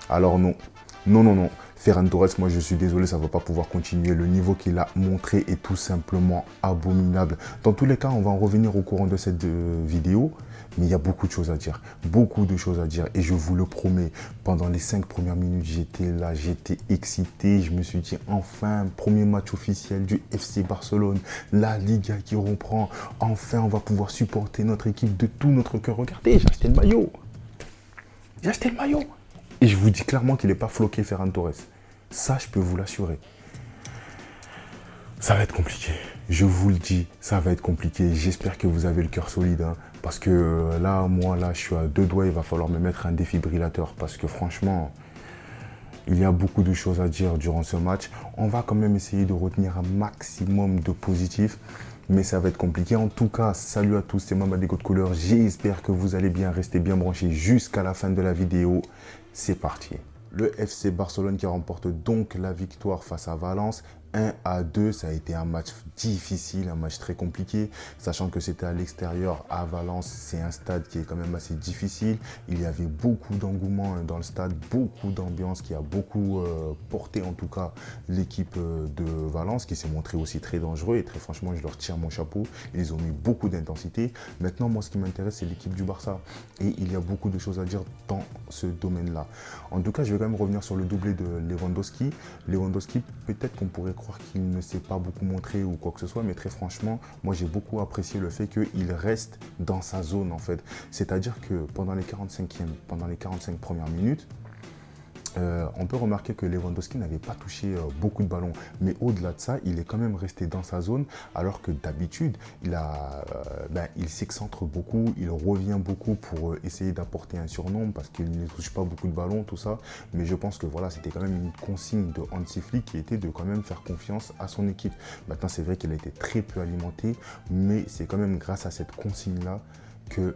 Alors non, non, non, non. Ferran Torres, moi je suis désolé, ça ne va pas pouvoir continuer. Le niveau qu'il a montré est tout simplement abominable. Dans tous les cas, on va en revenir au courant de cette vidéo. Mais il y a beaucoup de choses à dire, beaucoup de choses à dire. Et je vous le promets, pendant les 5 premières minutes, j'étais là, j'étais excité. Je me suis dit, enfin, premier match officiel du FC Barcelone, la Liga qui reprend. Enfin, on va pouvoir supporter notre équipe de tout notre cœur. Regardez, j'ai acheté le maillot. J'ai acheté le maillot. Et je vous dis clairement qu'il n'est pas floqué, Ferran Torres. Ça, je peux vous l'assurer. Ça va être compliqué. Je vous le dis, ça va être compliqué. J'espère que vous avez le cœur solide. Parce que là, moi, là, je suis à 2 doigts. Il va falloir me mettre un défibrillateur. Parce que franchement, il y a beaucoup de choses à dire durant ce match. On va quand même essayer de retenir un maximum de positifs. Mais ça va être compliqué. En tout cas, salut à tous, c'est Mama des Côtes Couleurs. J'espère que vous allez bien, rester bien branchés jusqu'à la fin de la vidéo. C'est parti. Le FC Barcelone qui remporte donc la victoire face à Valence. 1-2, ça a été un match difficile, un match très compliqué, sachant que c'était à l'extérieur, à Valence, c'est un stade qui est quand même assez difficile. Il y avait beaucoup d'engouement dans le stade, beaucoup d'ambiance qui a beaucoup porté en tout cas l'équipe de Valence, qui s'est montrée aussi très dangereux et très franchement, je leur tire mon chapeau. Ils ont mis beaucoup d'intensité. Maintenant, moi, ce qui m'intéresse, c'est l'équipe du Barça et il y a beaucoup de choses à dire dans ce domaine-là. En tout cas, je vais quand même revenir sur le doublé de Lewandowski. Lewandowski, peut-être qu'on pourrait croire qu'il ne s'est pas beaucoup montré ou quoi que ce soit, mais très franchement, moi j'ai beaucoup apprécié le fait qu'il reste dans sa zone en fait. C'est-à-dire que pendant les 45 premières minutes, on peut remarquer que Lewandowski n'avait pas touché beaucoup de ballons. Mais au-delà de ça, il est quand même resté dans sa zone, alors que d'habitude, il s'excentre beaucoup, il revient beaucoup pour essayer d'apporter un surnombre, parce qu'il ne touche pas beaucoup de ballons, tout ça. Mais je pense que voilà, c'était quand même une consigne de Hansi Flick qui était de quand même faire confiance à son équipe. Maintenant, c'est vrai qu'il a été très peu alimenté, mais c'est quand même grâce à cette consigne-là que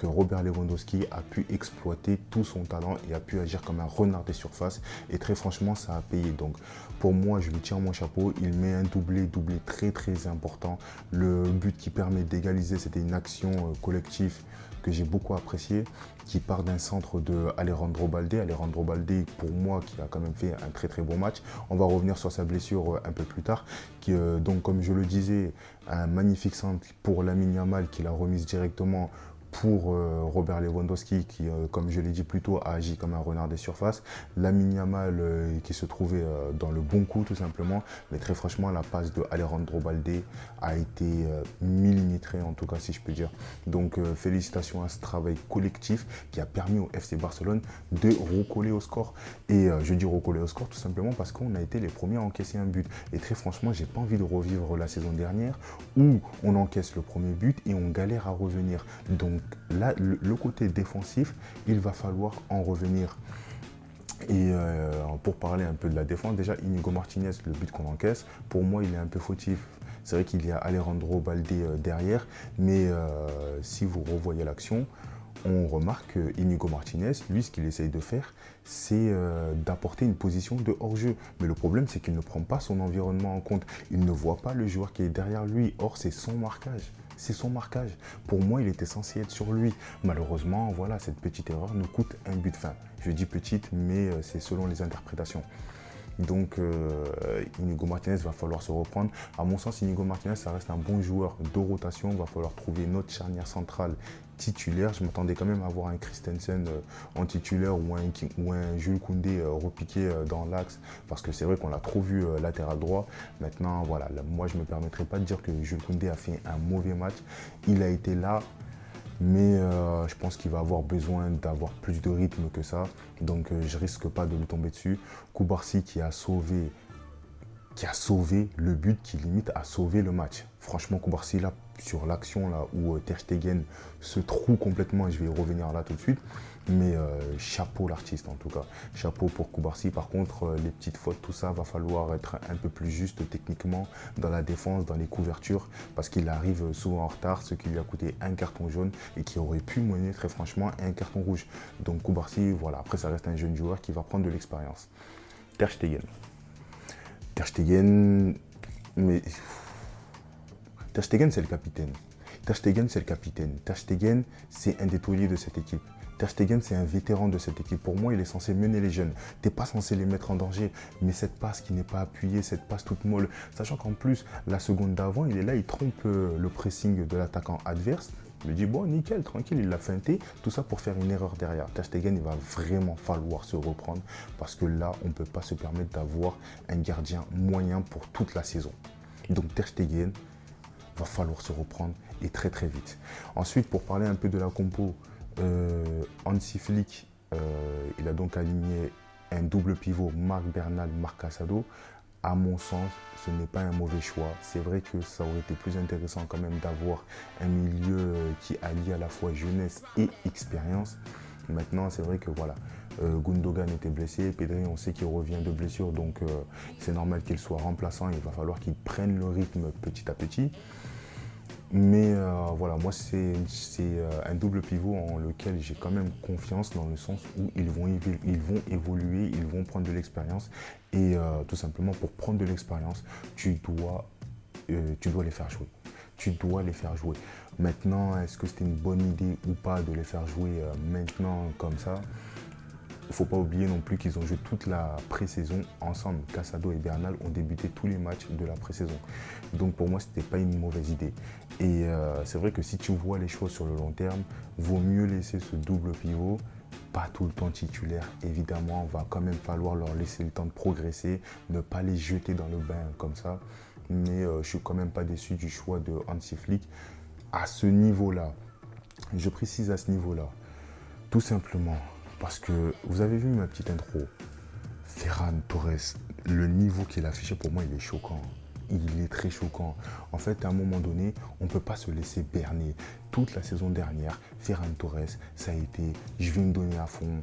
Robert Lewandowski a pu exploiter tout son talent et a pu agir comme un renard des surfaces. Et très franchement, ça a payé. Donc pour moi, je lui tire mon chapeau. Il met un doublé très très important. Le but qui permet d'égaliser, c'était une action collective que j'ai beaucoup apprécié, qui part d'un centre de Alejandro Balde. Alejandro Balde, pour moi, qui a quand même fait un très très bon match. On va revenir sur sa blessure un peu plus tard. Donc, comme je le disais, un magnifique centre pour Lamine Yamal qui l'a remise directement pour Robert Lewandowski qui, comme je l'ai dit plus tôt, a agi comme un renard des surfaces. Lamine Yamal qui se trouvait dans le bon coup tout simplement. Mais très franchement, la passe de Alejandro Balde a été millimétrée en tout cas si je peux dire. Donc félicitations à ce travail collectif qui a permis au FC Barcelone de recoller au score. Et je dis recoller au score tout simplement parce qu'on a été les premiers à encaisser un but. Et très franchement, j'ai pas envie de revivre la saison dernière où on encaisse le premier but et on galère à revenir. Donc là, le côté défensif, il va falloir en revenir. Et pour parler un peu de la défense, déjà Inigo Martinez, le but qu'on encaisse, pour moi il est un peu fautif. C'est vrai qu'il y a Alejandro Balde derrière, mais si vous revoyez l'action, on remarque que Inigo Martinez, lui, ce qu'il essaye de faire, c'est d'apporter une position de hors-jeu. Mais le problème, c'est qu'il ne prend pas son environnement en compte. Il ne voit pas le joueur qui est derrière lui. Or, c'est son marquage. C'est son marquage. Pour moi, il était censé être sur lui. Malheureusement, voilà, cette petite erreur nous coûte un but. Enfin, je dis petite, mais c'est selon les interprétations. Donc, Inigo Martinez va falloir se reprendre. À mon sens, Inigo Martinez, ça reste un bon joueur de rotation. Il va falloir trouver une autre charnière centrale titulaire. Je m'attendais quand même à voir un Christensen en titulaire ou un Jules Koundé repiqué dans l'axe. Parce que c'est vrai qu'on l'a trop vu latéral droit. Maintenant, voilà, moi, je ne me permettrai pas de dire que Jules Koundé a fait un mauvais match. Il a été là. Mais je pense qu'il va avoir besoin d'avoir plus de rythme que ça. Donc je risque pas de lui tomber dessus. Koubarsi qui a sauvé le but, qui limite a sauvé le match. Franchement, Koubarsi là, sur l'action là où Ter Stegen se trouve complètement, je vais y revenir là tout de suite. Mais chapeau l'artiste en tout cas. Chapeau pour Koubarsi. Par contre, les petites fautes, tout ça, va falloir être un peu plus juste techniquement dans la défense, dans les couvertures. Parce qu'il arrive souvent en retard, ce qui lui a coûté un carton jaune et qui aurait pu mener très franchement un carton rouge. Donc Koubarsi, voilà, après ça reste un jeune joueur qui va prendre de l'expérience. Ter Stegen. Ter Stegen, mais Ter Stegen c'est le capitaine. Ter Stegen c'est le capitaine. Ter Stegen c'est un des tauliers de cette équipe. Ter Stegen, c'est un vétéran de cette équipe. Pour moi, il est censé mener les jeunes. Tu n'es pas censé les mettre en danger. Mais cette passe qui n'est pas appuyée, cette passe toute molle, sachant qu'en plus, la seconde d'avant, il est là, il trompe le pressing de l'attaquant adverse. Il me dit, bon, nickel, tranquille, il l'a feinté. Tout ça pour faire une erreur derrière. Ter Stegen, il va vraiment falloir se reprendre parce que là, on ne peut pas se permettre d'avoir un gardien moyen pour toute la saison. Donc Ter Stegen, va falloir se reprendre et très très vite. Ensuite, pour parler un peu de la compo, Hansi Flick, il a donc aligné un double pivot, Marc Bernal, Marc Casado. À mon sens, ce n'est pas un mauvais choix. C'est vrai que ça aurait été plus intéressant quand même d'avoir un milieu qui allie à la fois jeunesse et expérience. Maintenant, c'est vrai que voilà, Gundogan était blessé, Pedri, on sait qu'il revient de blessure, donc c'est normal qu'il soit remplaçant. Il va falloir qu'il prenne le rythme petit à petit. Mais voilà, moi c'est un double pivot en lequel j'ai quand même confiance dans le sens où ils vont évoluer, ils vont prendre de l'expérience. Et tout simplement pour prendre de l'expérience, tu dois les faire jouer. Tu dois les faire jouer. Maintenant, est-ce que c'était une bonne idée ou pas de les faire jouer maintenant comme ça? Il ne faut pas oublier non plus qu'ils ont joué toute la pré-saison ensemble. Casado et Bernal ont débuté tous les matchs de la pré-saison. Donc pour moi, ce n'était pas une mauvaise idée. Et c'est vrai que si tu vois les choses sur le long terme, vaut mieux laisser ce double pivot, pas tout le temps titulaire. Évidemment, il va quand même falloir leur laisser le temps de progresser, ne pas les jeter dans le bain comme ça. Mais je ne suis quand même pas déçu du choix de Hansi Flick à ce niveau-là. Je précise à ce niveau-là, tout simplement. Parce que vous avez vu ma petite intro, Ferran Torres, le niveau qu'il a affiché pour moi, il est choquant. Il est très choquant. En fait, à un moment donné, on ne peut pas se laisser berner. Toute la saison dernière, Ferran Torres, ça a été, je vais me donner à fond.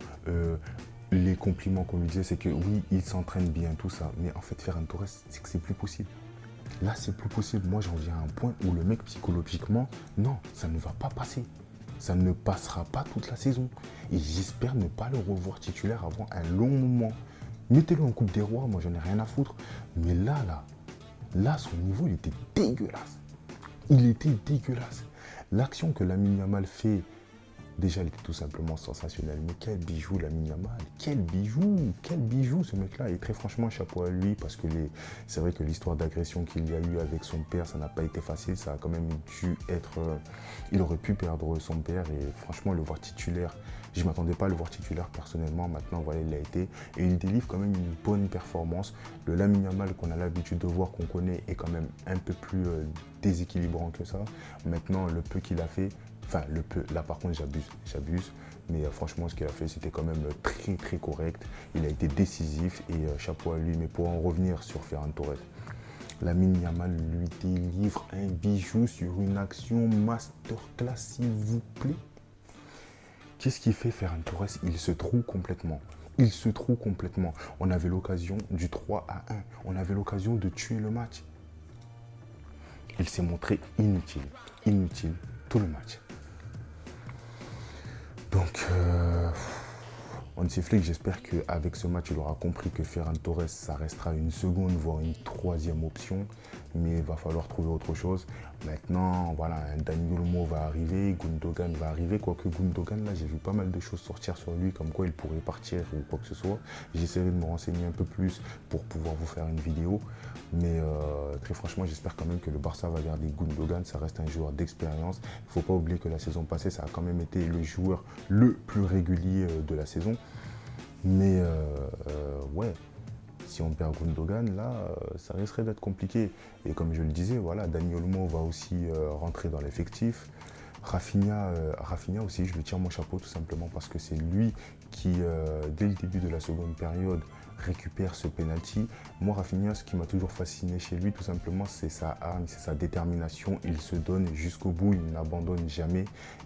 Les compliments qu'on lui disait, c'est que oui, il s'entraîne bien, tout ça. Mais en fait, Ferran Torres, c'est que c'est plus possible. Là, c'est plus possible. Moi, j'en viens à un point où le mec, psychologiquement, non, ça ne va pas passer. Ça ne passera pas toute la saison. Et j'espère ne pas le revoir titulaire avant un long moment. Mettez-le en Coupe des Rois, moi j'en ai rien à foutre. Mais là, son niveau, il était dégueulasse. Il était dégueulasse. L'action que Lamine Yamal fait, déjà, elle était tout simplement sensationnelle. Mais quel bijou, Lamine Yamal. Quel bijou ce mec-là. Et très franchement, chapeau à lui, parce que c'est vrai que l'histoire d'agression qu'il y a eu avec son père, ça n'a pas été facile. Ça a quand même dû être... il aurait pu perdre son père. Et franchement, le voir titulaire, je ne m'attendais pas à le voir titulaire personnellement. Maintenant, voilà, il l'a été. Et il délivre quand même une bonne performance. Le Lamine Yamal qu'on a l'habitude de voir, qu'on connaît, est quand même un peu plus déséquilibrant que ça. Maintenant, le peu qu'il a fait... Enfin, le peu, là par contre j'abuse, mais franchement ce qu'il a fait c'était quand même très très correct. Il a été décisif et chapeau à lui. Mais pour en revenir sur Ferran Torres, Lamine Yamal lui délivre un bijou sur une action masterclass s'il vous plaît. Qu'est-ce qu'il fait Ferran Torres? Il se trouve complètement. Il se trouve complètement. On avait l'occasion du 3-1. On avait l'occasion de tuer le match. Il s'est montré inutile tout le match. Donc, Hansi Flick, j'espère qu'avec ce match, il aura compris que Ferran Torres, ça restera une seconde, voire une troisième option. Mais il va falloir trouver autre chose. Maintenant, voilà, un Dani Olmo va arriver, Gundogan va arriver. Quoique Gundogan, là, j'ai vu pas mal de choses sortir sur lui, comme quoi il pourrait partir ou quoi que ce soit. J'essaierai de me renseigner un peu plus pour pouvoir vous faire une vidéo. Mais très franchement, j'espère quand même que le Barça va garder Gundogan. Ça reste un joueur d'expérience. Il ne faut pas oublier que la saison passée, ça a quand même été le joueur le plus régulier de la saison. Mais ouais, si on perd Gundogan, là, ça risquerait d'être compliqué. Et comme je le disais, voilà, Dani Olmo va aussi rentrer dans l'effectif. Rafinha aussi, je lui tire mon chapeau tout simplement parce que c'est lui qui, dès le début de la seconde période, récupère ce penalty. Moi, Rafinha, ce qui m'a toujours fasciné chez lui, tout simplement, c'est sa hargne, c'est sa détermination. Il se donne jusqu'au bout, il n'abandonne jamais.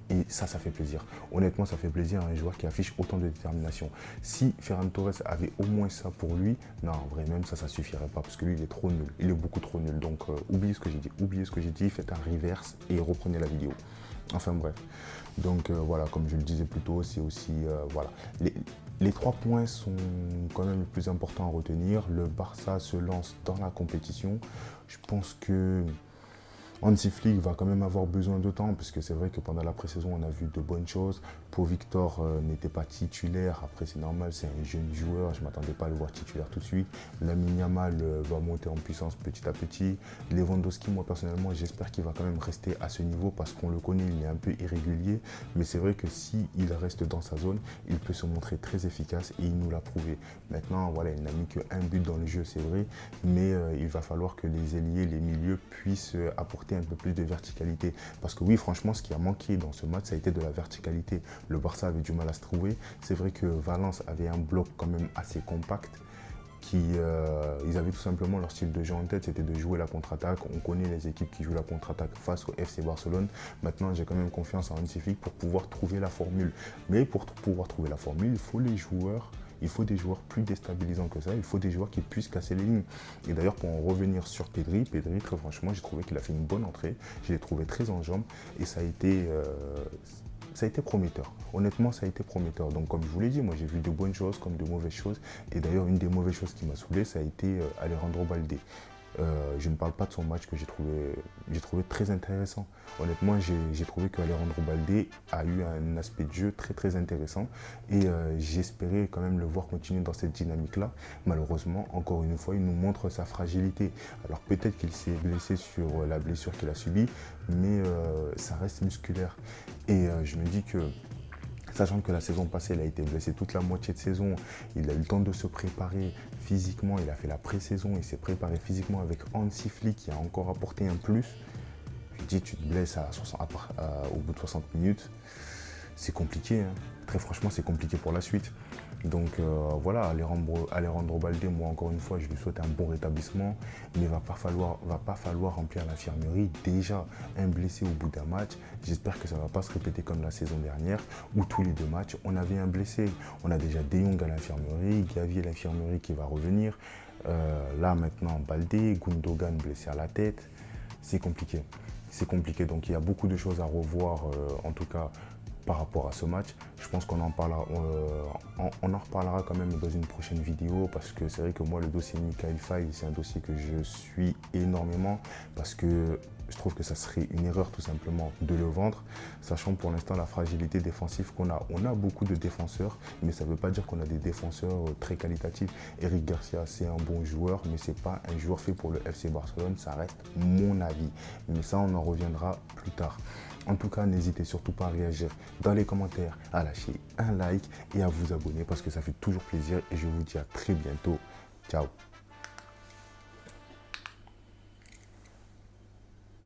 Et ça fait plaisir. Honnêtement, ça fait plaisir à un joueur qui affiche autant de détermination. Si Ferran Torres avait au moins ça pour lui, non, en vrai, même ça suffirait pas parce que lui, il est trop nul. Il est beaucoup trop nul. Donc, oubliez ce que j'ai dit, faites un reverse et reprenez la vidéo. Enfin bref, donc voilà, comme je le disais plus tôt, c'est aussi, voilà, les 3 points sont quand même les plus importants à retenir. Le Barça se lance dans la compétition. Je pense que Hansi Flick va quand même avoir besoin de temps, parce que c'est vrai que pendant la pré-saison, on a vu de bonnes choses. Pau Victor n'était pas titulaire. Après, c'est normal, c'est un jeune joueur. Je ne m'attendais pas à le voir titulaire tout de suite. Lamine Yamal va monter en puissance petit à petit. Lewandowski, moi personnellement, j'espère qu'il va quand même rester à ce niveau, parce qu'on le connaît, il est un peu irrégulier. Mais c'est vrai que s'il reste dans sa zone, il peut se montrer très efficace, et il nous l'a prouvé. Maintenant, voilà, il n'a mis qu'un but dans le jeu, c'est vrai. Mais il va falloir que les ailiers, les milieux puissent apporter un peu plus de verticalité. Parce que oui, franchement, ce qui a manqué dans ce match, ça a été de la verticalité. Le Barça avait du mal à se trouver. C'est vrai que Valence avait un bloc quand même assez compact. Ils avaient tout simplement leur style de jeu en tête, c'était de jouer la contre-attaque. On connaît les équipes qui jouent la contre-attaque face au FC Barcelone. Maintenant, j'ai quand même confiance en Hansi Flick pour pouvoir trouver la formule. Mais pour pouvoir trouver la formule, il faut des joueurs plus déstabilisants que ça. Il faut des joueurs qui puissent casser les lignes. Et d'ailleurs, pour en revenir sur Pedri, très franchement, j'ai trouvé qu'il a fait une bonne entrée. Je l'ai trouvé très en jambes et ça a été prometteur. Honnêtement, ça a été prometteur. Donc, comme je vous l'ai dit, moi, j'ai vu de bonnes choses comme de mauvaises choses. Et d'ailleurs, une des mauvaises choses qui m'a saoulé, ça a été Alejandro Balde. Je ne parle pas de son match que j'ai trouvé très intéressant. Honnêtement, j'ai trouvé qu'Alejandro Balde a eu un aspect de jeu très très intéressant et j'espérais quand même le voir continuer dans cette dynamique-là. Malheureusement, encore une fois, il nous montre sa fragilité. Alors peut-être qu'il s'est blessé sur la blessure qu'il a subie, mais ça reste musculaire. Et je me dis que sachant que la saison passée, il a été blessé toute la moitié de saison, il a eu le temps de se préparer physiquement, il a fait la pré-saison, il s'est préparé physiquement avec Hansi Flick qui a encore apporté un plus. Je dis, tu te blesses au bout de 60 minutes, c'est compliqué, hein. Très franchement, c'est compliqué pour la suite. Donc voilà, Alejandro Balde, moi encore une fois, je lui souhaite un bon rétablissement, mais il va pas falloir remplir l'infirmerie. Déjà, un blessé au bout d'un match, j'espère que ça ne va pas se répéter comme la saison dernière, où tous les 2 matchs, on avait un blessé. On a déjà De Jong à l'infirmerie, Gavi à l'infirmerie qui va revenir. Là maintenant, Balde, Gundogan blessé à la tête, c'est compliqué. C'est compliqué, donc il y a beaucoup de choses à revoir, en tout cas, par rapport à ce match. Je pense qu'on en parlera, on en reparlera quand même dans une prochaine vidéo, parce que c'est vrai que moi, le dossier Mikayil Faye, c'est un dossier que je suis énormément, parce que je trouve que ça serait une erreur tout simplement de le vendre, sachant pour l'instant la fragilité défensive qu'on a. On a beaucoup de défenseurs, mais ça ne veut pas dire qu'on a des défenseurs très qualitatifs. Eric Garcia, c'est un bon joueur, mais ce n'est pas un joueur fait pour le FC Barcelone, ça reste mon avis. Mais ça, on en reviendra plus tard. En tout cas, n'hésitez surtout pas à réagir dans les commentaires, à lâcher un like et à vous abonner parce que ça fait toujours plaisir et je vous dis à très bientôt. Ciao.